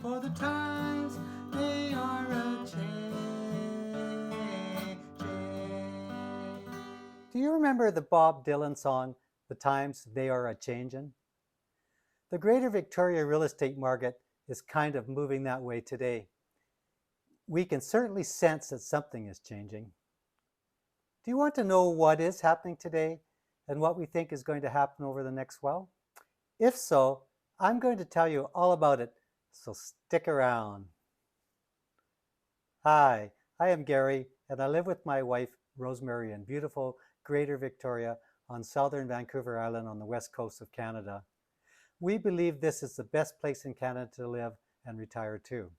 for the times they are a-changin'. Do you remember the Bob Dylan song, The Times They Are A-Changin'? The Greater Victoria real estate market is kind of moving that way today. We can certainly sense that something is changing. Do you want to know what is happening today and what we think is going to happen over the next while? If so, I'm going to tell you all about it, so stick around. Hi, I am Gary, and I live with my wife, Rosemary, in beautiful Greater Victoria on southern Vancouver Island on the west coast of Canada. We believe this is the best place in Canada to live and retire to.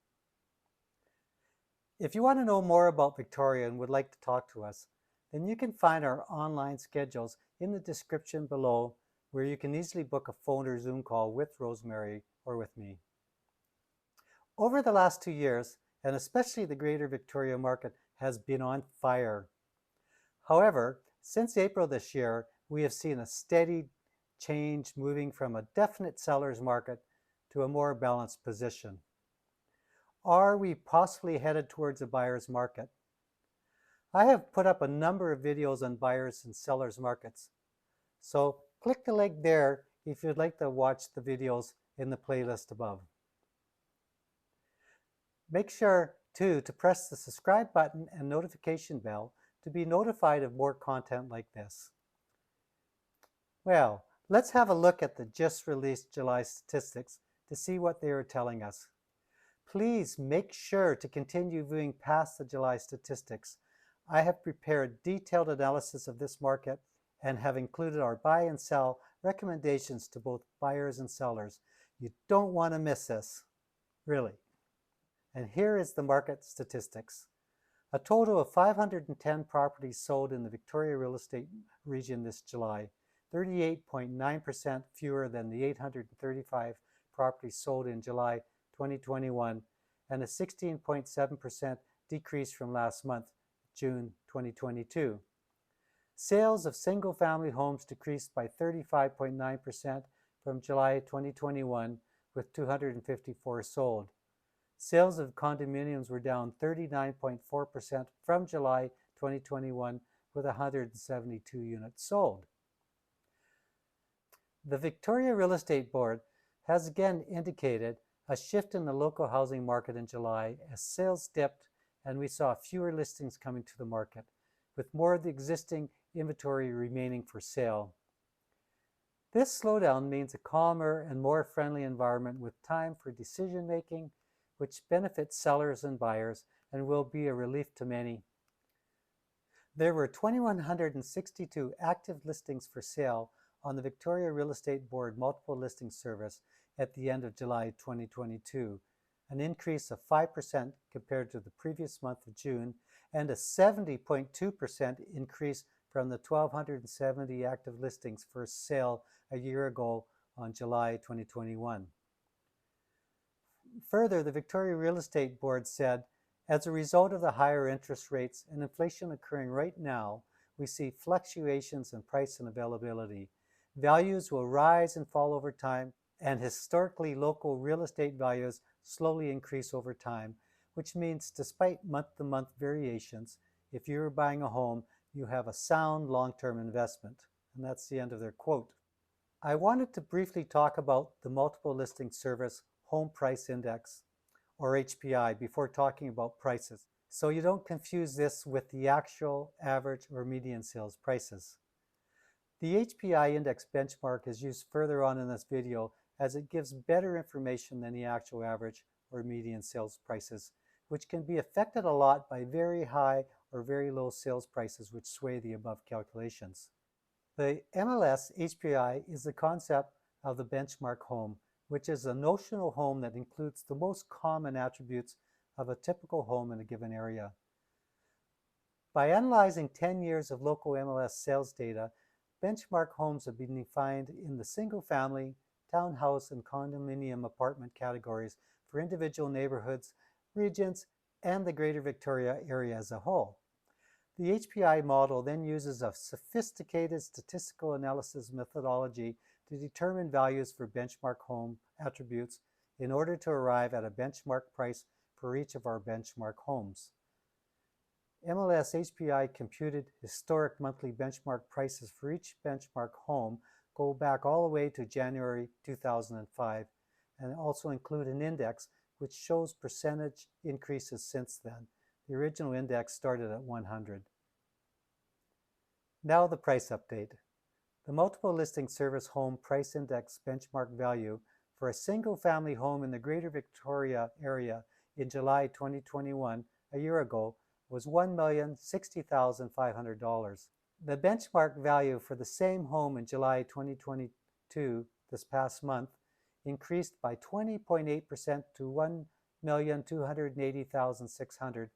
If you want to know more about Victoria and would like to talk to us, then you can find our online schedules in the description below, where you can easily book a phone or Zoom call with Rosemary or with me. Over the last 2 years, and especially the Greater Victoria market, has been on fire. However, since April this year, we have seen a steady change, moving from a definite seller's market to a more balanced position. Are we possibly headed towards a buyer's market? I have put up a number of videos on buyers and sellers markets. So click the link there if you'd like to watch the videos in the playlist above. Make sure too to press the subscribe button and notification bell to be notified of more content like this. Well, let's have a look at the just released July statistics to see what they are telling us. Please make sure to continue viewing past the July statistics. I have prepared detailed analysis of this market and have included our buy and sell recommendations to both buyers and sellers. You don't want to miss this, really. And here is the market statistics. A total of 510 properties sold in the Victoria real estate region this July, 38.9% fewer than the 835 properties sold in July 2021, and a 16.7% decrease from last month, June 2022. Sales of single-family homes decreased by 35.9% from July 2021, with 254 sold. Sales of condominiums were down 39.4% from July 2021, with 172 units sold. The Victoria Real Estate Board has again indicated a shift in the local housing market in July as sales dipped and we saw fewer listings coming to the market, with more of the existing inventory remaining for sale. This slowdown means a calmer and more friendly environment with time for decision making, which benefits sellers and buyers and will be a relief to many. There were 2,162 active listings for sale on the Victoria Real Estate Board multiple listing service at the end of July 2022, an increase of 5% compared to the previous month of June, and a 70.2% increase from the 1,270 active listings for sale a year ago on July 2021. Further, the Victoria Real Estate Board said, as a result of the higher interest rates and inflation occurring right now, we see fluctuations in price and availability. Values will rise and fall over time, and historically local real estate values slowly increase over time, which means despite month-to-month variations, if you're buying a home, you have a sound long-term investment. And that's the end of their quote. I wanted to briefly talk about the multiple listing service Home Price Index, or HPI, before talking about prices, so you don't confuse this with the actual, average, or median sales prices. The HPI index benchmark is used further on in this video as it gives better information than the actual average or median sales prices, which can be affected a lot by very high or very low sales prices which sway the above calculations. The MLS HPI is the concept of the benchmark home, which is a notional home that includes the most common attributes of a typical home in a given area. By analyzing 10 years of local MLS sales data, benchmark homes have been defined in the single-family, townhouse, and condominium apartment categories for individual neighborhoods, regions, and the Greater Victoria area as a whole. The HPI model then uses a sophisticated statistical analysis methodology to determine values for benchmark home attributes in order to arrive at a benchmark price for each of our benchmark homes. MLS HPI computed historic monthly benchmark prices for each benchmark home go back all the way to January 2005 and also include an index which shows percentage increases since then. The original index started at 100. Now the price update. The Multiple Listing Service Home Price Index benchmark value for a single-family home in the Greater Victoria area in July 2021, a year ago, was $1,060,500. The benchmark value for the same home in July 2022, this past month, increased by 20.8% to $1,280,600,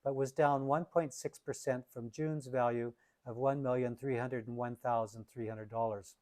but was down 1.6% from June's value of $1,301,300.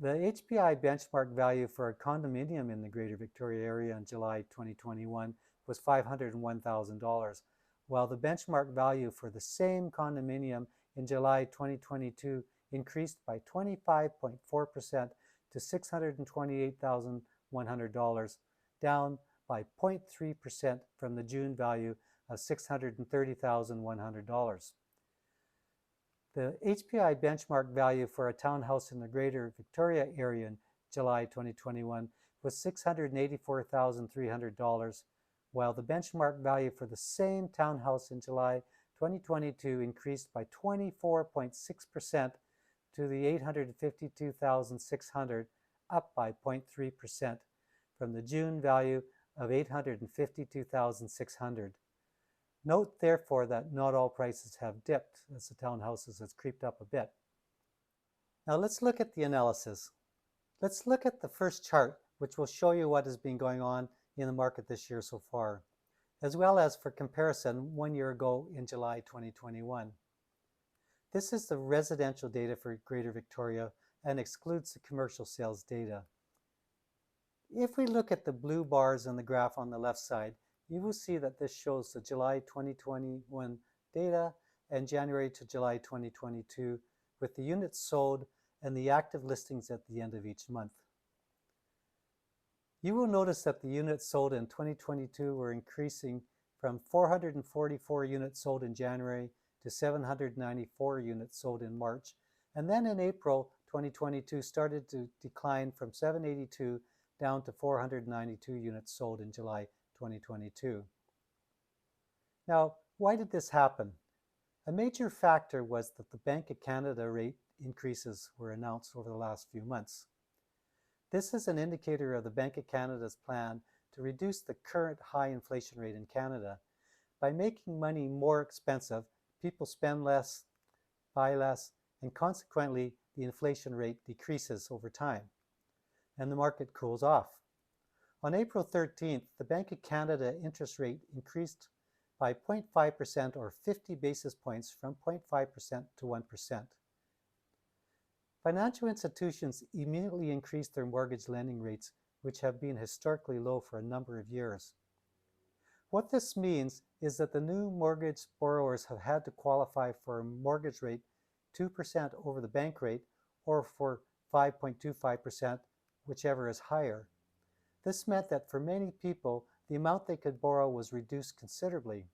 The HPI benchmark value for a condominium in the Greater Victoria area in July 2021 was $501,000, while the benchmark value for the same condominium in July 2022 increased by 25.4% to $628,100, down by 0.3% from the June value of $630,100. The HPI benchmark value for a townhouse in the Greater Victoria area in July 2021 was $684,300, while the benchmark value for the same townhouse in July 2022 increased by 24.6% to the $852,600, up by 0.3% from the June value of $852,600. Note, therefore, that not all prices have dipped as the townhouses has creeped up a bit. Now let's look at the analysis. Let's look at the first chart, which will show you what has been going on in the market this year so far, as well as for comparison 1 year ago in July 2021. This is the residential data for Greater Victoria and excludes the commercial sales data. If we look at the blue bars on the graph on the left side, you will see that this shows the July 2021 data and January to July 2022 with the units sold and the active listings at the end of each month. You will notice that the units sold in 2022 were increasing from 444 units sold in January to 794 units sold in March, and then in April 2022 started to decline from 782 down to 492 units sold in July 2022. Now, why did this happen? A major factor was that the Bank of Canada rate increases were announced over the last few months. This is an indicator of the Bank of Canada's plan to reduce the current high inflation rate in Canada. By making money more expensive, people spend less, buy less, and consequently the inflation rate decreases over time, and the market cools off. On April 13th, the Bank of Canada interest rate increased by 0.5% or 50 basis points from 0.5% to 1%. Financial institutions immediately increased their mortgage lending rates, which have been historically low for a number of years. What this means is that the new mortgage borrowers have had to qualify for a mortgage rate 2% over the bank rate or for 5.25%, whichever is higher. This meant that for many people, the amount they could borrow was reduced considerably.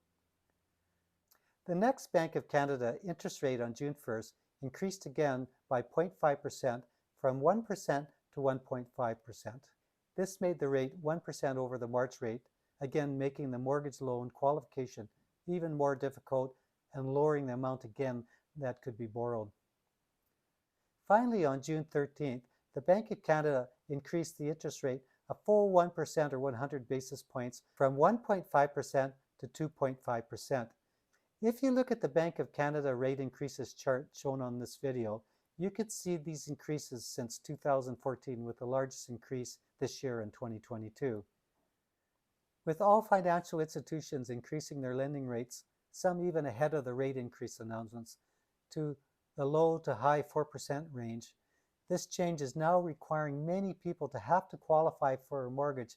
The next Bank of Canada interest rate on June 1st increased again by 0.5% from 1% to 1.5%. This made the rate 1% over the March rate, again making the mortgage loan qualification even more difficult and lowering the amount again that could be borrowed. Finally, on June 13th, the Bank of Canada increased the interest rate a full 1% or 100 basis points from 1.5% to 2.5%. If you look at the Bank of Canada rate increases chart shown on this video, you could see these increases since 2014 with the largest increase this year in 2022. With all financial institutions increasing their lending rates, some even ahead of the rate increase announcements, to the low to high 4% range, this change is now requiring many people to have to qualify for a mortgage,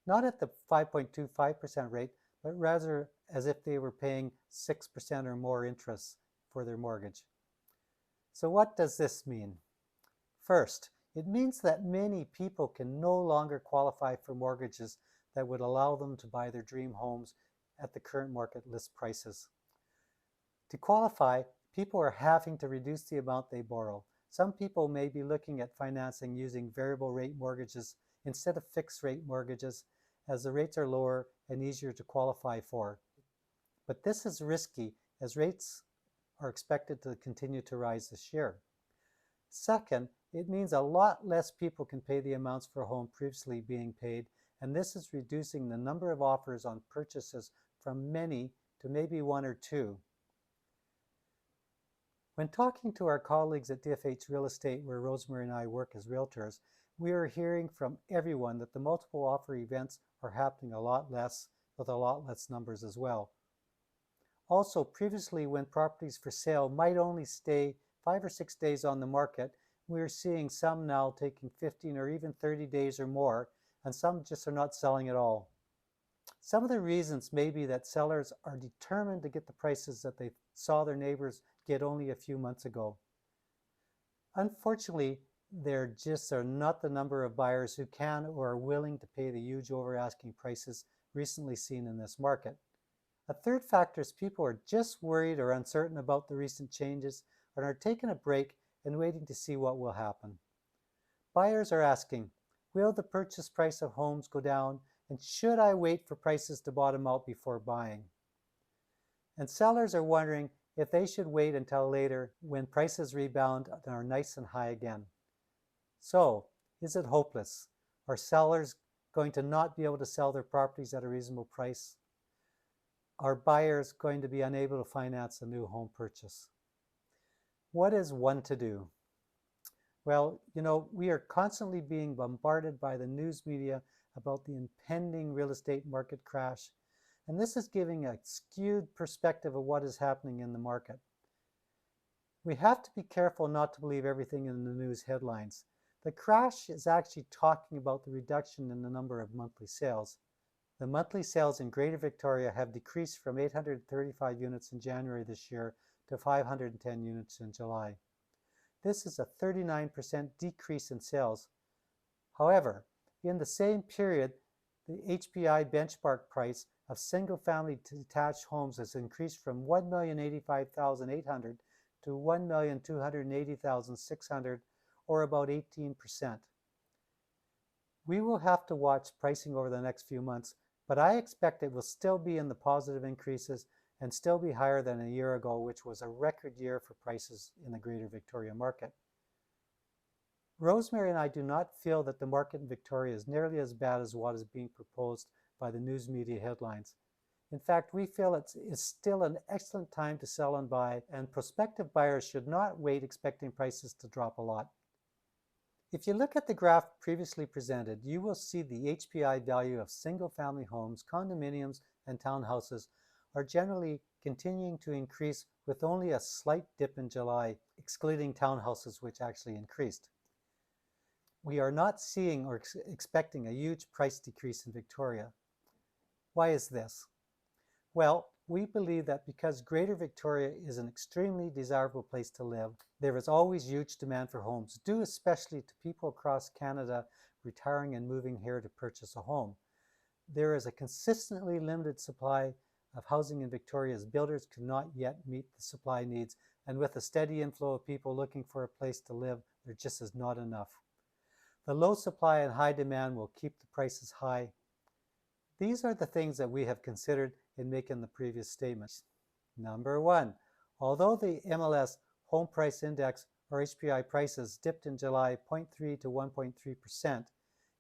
not at the 5.25% rate, but rather as if they were paying 6% or more interest for their mortgage. So what does this mean? First, It means that many people can no longer qualify for mortgages that would allow them to buy their dream homes at the current market list prices. To qualify, people are having to reduce the amount they borrow. Some people may be looking at financing using variable rate mortgages instead of fixed rate mortgages, as the rates are lower and easier to qualify for. But this is risky, as rates are expected to continue to rise this year. Second, it means a lot less people can pay the amounts for a home previously being paid, and this is reducing the number of offers on purchases from many to maybe one or two. When talking to our colleagues at DFH Real Estate, where Rosemary and I work as realtors, we are hearing from everyone that the multiple offer events are happening a lot less, with a lot less numbers as well. Also, previously when properties for sale might only stay 5 or 6 days on the market, we are seeing some now taking 15 or even 30 days or more, and some just are not selling at all. Some of the reasons may be that sellers are determined to get the prices that they saw their neighbors get only a few months ago. Unfortunately, there just are not the number of buyers who can or are willing to pay the huge over asking prices recently seen in this market. A third factor is people are just worried or uncertain about the recent changes and are taking a break and waiting to see what will happen. Buyers are asking, will the purchase price of homes go down, and should I wait for prices to bottom out before buying? And sellers are wondering if they should wait until later when prices rebound and are nice and high again. So, is it hopeless? Are sellers going to not be able to sell their properties at a reasonable price? Are buyers going to be unable to finance a new home purchase? What is one to do? Well, we are constantly being bombarded by the news media about the impending real estate market crash, and this is giving a skewed perspective of what is happening in the market. We have to be careful not to believe everything in the news headlines. The crash is actually talking about the reduction in the number of monthly sales. The monthly sales in Greater Victoria have decreased from 835 units in January this year to 510 units in July. This is a 39% decrease in sales. However, in the same period, the HPI benchmark price of single-family detached homes has increased from $1,085,800 to $1,280,600, or about 18%. We will have to watch pricing over the next few months, but I expect it will still be in the positive increases and still be higher than a year ago, which was a record year for prices in the Greater Victoria market. Rosemary and I do not feel that the market in Victoria is nearly as bad as what is being proposed by the news media headlines. In fact, we feel it's still an excellent time to sell and buy, and prospective buyers should not wait expecting prices to drop a lot. If you look at the graph previously presented, you will see the HPI value of single-family homes, condominiums, and townhouses are generally continuing to increase, with only a slight dip in July, excluding townhouses, which actually increased. We are not seeing or expecting a huge price decrease in Victoria. Why is this? Well, we believe that because Greater Victoria is an extremely desirable place to live, there is always huge demand for homes, due especially to people across Canada retiring and moving here to purchase a home. There is a consistently limited supply of housing in Victoria, as builders cannot yet meet the supply needs, and with a steady inflow of people looking for a place to live, there just is not enough. The low supply and high demand will keep the prices high. These are the things that we have considered in making the previous statements. Number one, although the MLS Home Price Index, or HPI prices, dipped in July 0.3 to 1.3%,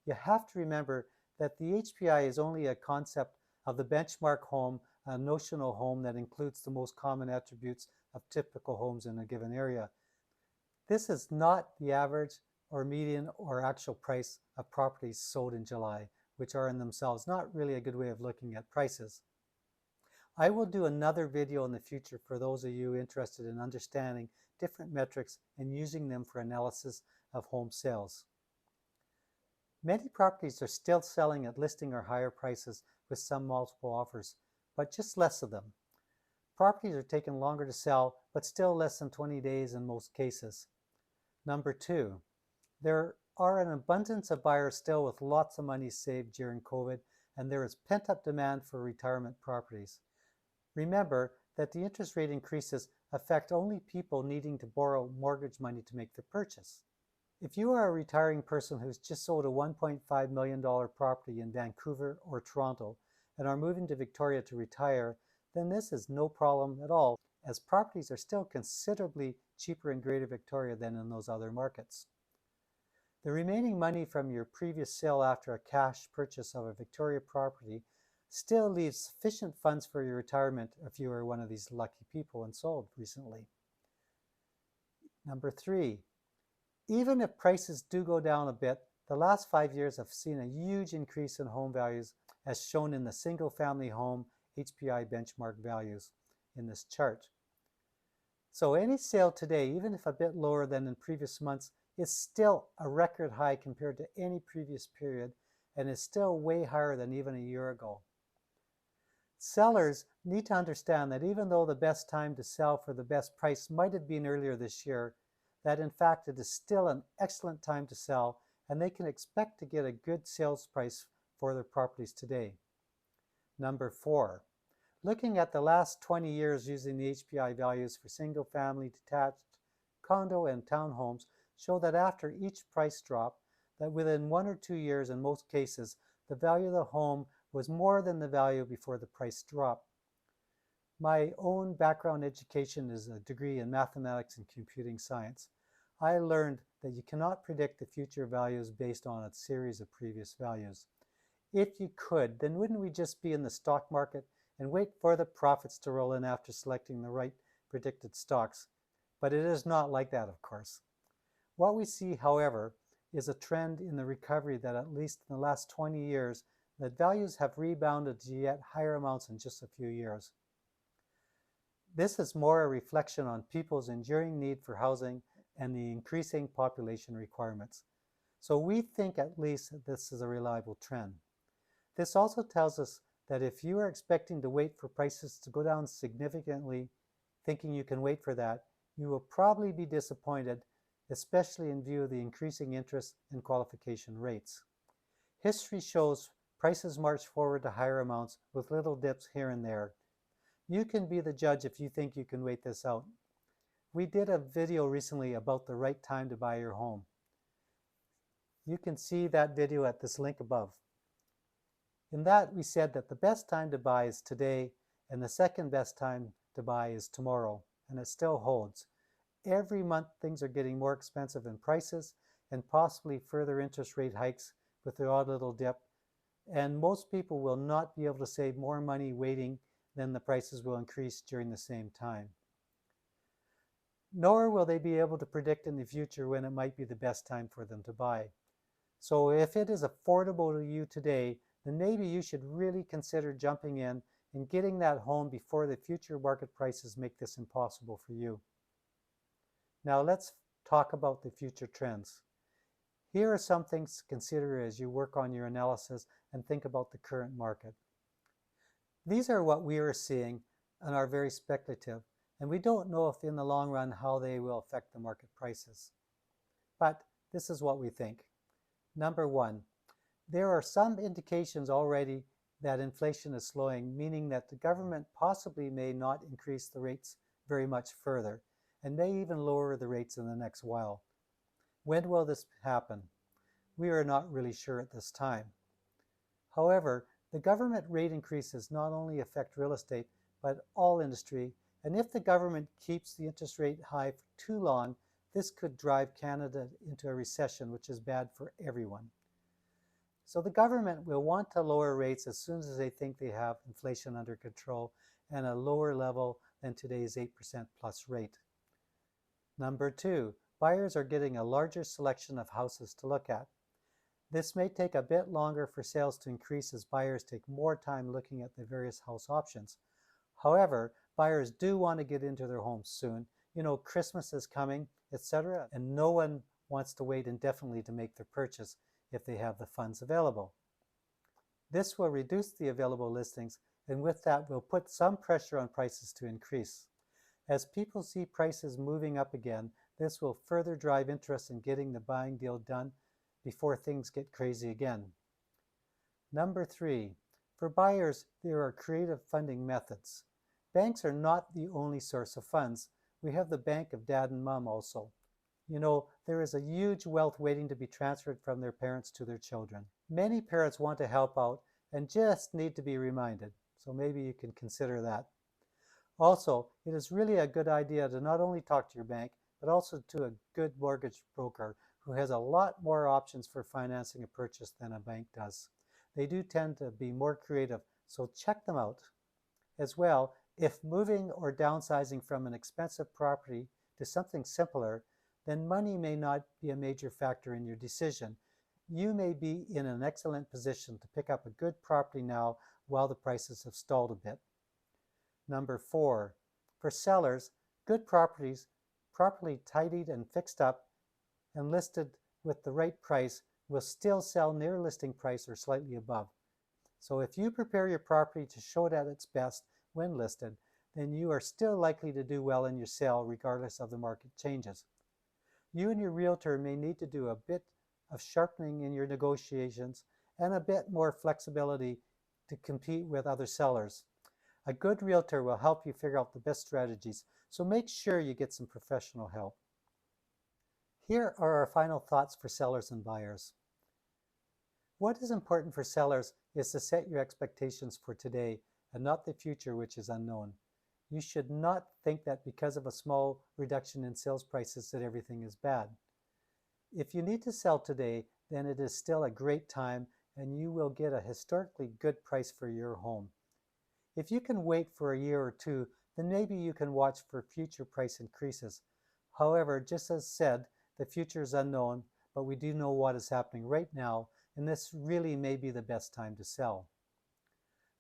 you have to remember that the HPI is only a concept of the benchmark home, a notional home that includes the most common attributes of typical homes in a given area. This is not the average or median or actual price of properties sold in July, which are in themselves not really a good way of looking at prices. I will do another video in the future for those of you interested in understanding different metrics and using them for analysis of home sales. Many properties are still selling at listing or higher prices with some multiple offers, but just less of them. Properties are taking longer to sell, but still less than 20 days in most cases. Number two, there are an abundance of buyers still with lots of money saved during COVID, and there is pent-up demand for retirement properties. Remember that the interest rate increases affect only people needing to borrow mortgage money to make the purchase. If you are a retiring person who's just sold a $1.5 million property in Vancouver or Toronto and are moving to Victoria to retire, then this is no problem at all, as properties are still considerably cheaper in Greater Victoria than in those other markets. The remaining money from your previous sale after a cash purchase of a Victoria property still leaves sufficient funds for your retirement if you are one of these lucky people and sold recently. Number 3, even if prices do go down a bit, the last 5 years have seen a huge increase in home values as shown in the single-family home HPI benchmark values in this chart. So any sale today, even if a bit lower than in previous months, is still a record high compared to any previous period and is still way higher than even a year ago. Sellers need to understand that even though the best time to sell for the best price might have been earlier this year, that in fact it is still an excellent time to sell and they can expect to get a good sales price for their properties today. Number 4, looking at the last 20 years using the HPI values for single-family, detached, condo, and townhomes show that after each price drop, that within 1 or 2 years in most cases, the value of the home was more than the value before the price drop. My own background education is a degree in mathematics and computing science. I learned that you cannot predict the future values based on a series of previous values. If you could, then wouldn't we just be in the stock market and wait for the profits to roll in after selecting the right predicted stocks? But it is not like that, of course. What we see, however, is a trend in the recovery that at least in the last 20 years, that values have rebounded to yet higher amounts in just a few years. This is more a reflection on people's enduring need for housing and the increasing population requirements. So we think at least that this is a reliable trend. This also tells us that if you are expecting to wait for prices to go down significantly, thinking you can wait for that, you will probably be disappointed, especially in view of the increasing interest and qualification rates. History shows prices march forward to higher amounts with little dips here and there. You can be the judge if you think you can wait this out. We did a video recently about the right time to buy your home. You can see that video at this link above. In that, we said that the best time to buy is today, and the second best time to buy is tomorrow, and it still holds. Every month, things are getting more expensive in prices, and possibly further interest rate hikes with the odd little dip, and most people will not be able to save more money waiting than the prices will increase during the same time. Nor will they be able to predict in the future when it might be the best time for them to buy. So if it is affordable to you today, then maybe you should really consider jumping in and getting that home before the future market prices make this impossible for you. Now let's talk about the future trends. Here are some things to consider as you work on your analysis and think about the current market. These are what we are seeing and are very speculative, and we don't know if in the long run how they will affect the market prices. But this is what we think. Number 1, there are some indications already that inflation is slowing, meaning that the government possibly may not increase the rates very much further, and may even lower the rates in the next while. When will this happen? We are not really sure at this time. However, the government rate increases not only affect real estate, but all industry, and if the government keeps the interest rate high for too long, this could drive Canada into a recession, which is bad for everyone. So the government will want to lower rates as soon as they think they have inflation under control and a lower level than today's 8% plus rate. Number 2, buyers are getting a larger selection of houses to look at. This may take a bit longer for sales to increase as buyers take more time looking at the various house options. However, buyers do want to get into their homes soon. You know, Christmas is coming, etc., and no one wants to wait indefinitely to make their purchase if they have the funds available. This will reduce the available listings, and with that will put some pressure on prices to increase. As people see prices moving up again, this will further drive interest in getting the buying deal done, before things get crazy again. Number 3, for buyers, there are creative funding methods. Banks are not the only source of funds. We have the bank of dad and mom also. You know, there is a huge wealth waiting to be transferred from their parents to their children. Many parents want to help out and just need to be reminded, so maybe you can consider that. Also, it is really a good idea to not only talk to your bank, but also to a good mortgage broker who has a lot more options for financing a purchase than a bank does. They do tend to be more creative, so check them out. As well, if moving or downsizing from an expensive property to something simpler, then money may not be a major factor in your decision. You may be in an excellent position to pick up a good property now while the prices have stalled a bit. Number 4, for sellers, good properties, properly tidied and fixed up and listed with the right price, will still sell near listing price or slightly above. So if you prepare your property to show it at its best when listed, then you are still likely to do well in your sale regardless of the market changes. You and your realtor may need to do a bit of sharpening in your negotiations and a bit more flexibility to compete with other sellers. A good realtor will help you figure out the best strategies, so make sure you get some professional help. Here are our final thoughts for sellers and buyers. What is important for sellers is to set your expectations for today and not the future, which is unknown. You should not think that because of a small reduction in sales prices that everything is bad. If you need to sell today, then it is still a great time and you will get a historically good price for your home. If you can wait for a year or two, then maybe you can watch for future price increases. However, just as said, the future is unknown, but we do know what is happening right now, and this really may be the best time to sell.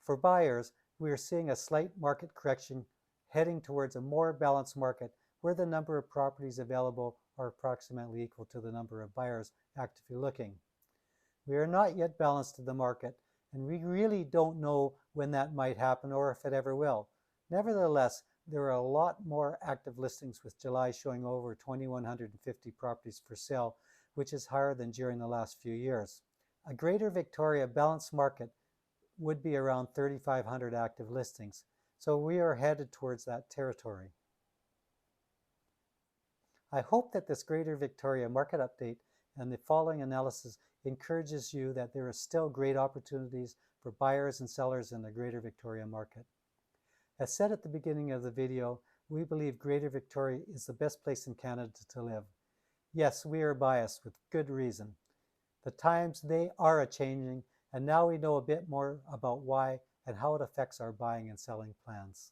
For buyers, we are seeing a slight market correction heading towards a more balanced market where the number of properties available are approximately equal to the number of buyers actively looking. We are not yet balanced in the market, and we really don't know when that might happen or if it ever will. Nevertheless, there are a lot more active listings, with July showing over 2,150 properties for sale, which is higher than during the last few years. A Greater Victoria balanced market would be around 3,500 active listings, so we are headed towards that territory. I hope that this Greater Victoria market update and the following analysis encourages you that there are still great opportunities for buyers and sellers in the Greater Victoria market. As said at the beginning of the video, we believe Greater Victoria is the best place in Canada to live. Yes, we are biased with good reason. The times, they are a-changing, and now we know a bit more about why and how it affects our buying and selling plans.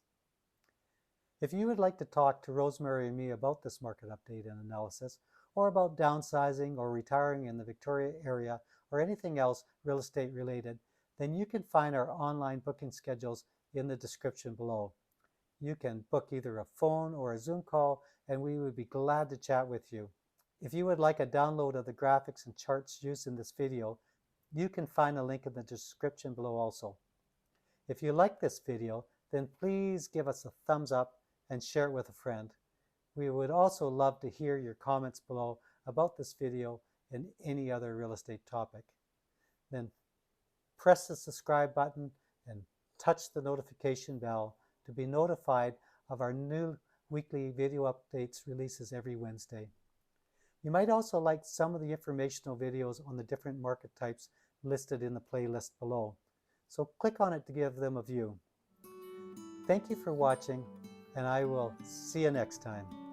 If you would like to talk to Rosemary and me about this market update and analysis, or about downsizing or retiring in the Victoria area, or anything else real estate related, then you can find our online booking schedules in the description below. You can book either a phone or a Zoom call, and we would be glad to chat with you. If you would like a download of the graphics and charts used in this video, you can find a link in the description below also. If you like this video, then please give us a thumbs up and share it with a friend. We would also love to hear your comments below about this video and any other real estate topic. Then press the subscribe button and touch the notification bell to be notified of our new weekly video updates releases every Wednesday. You might also like some of the informational videos on the different market types listed in the playlist below, so click on it to give them a view. Thank you for watching, and I will see you next time.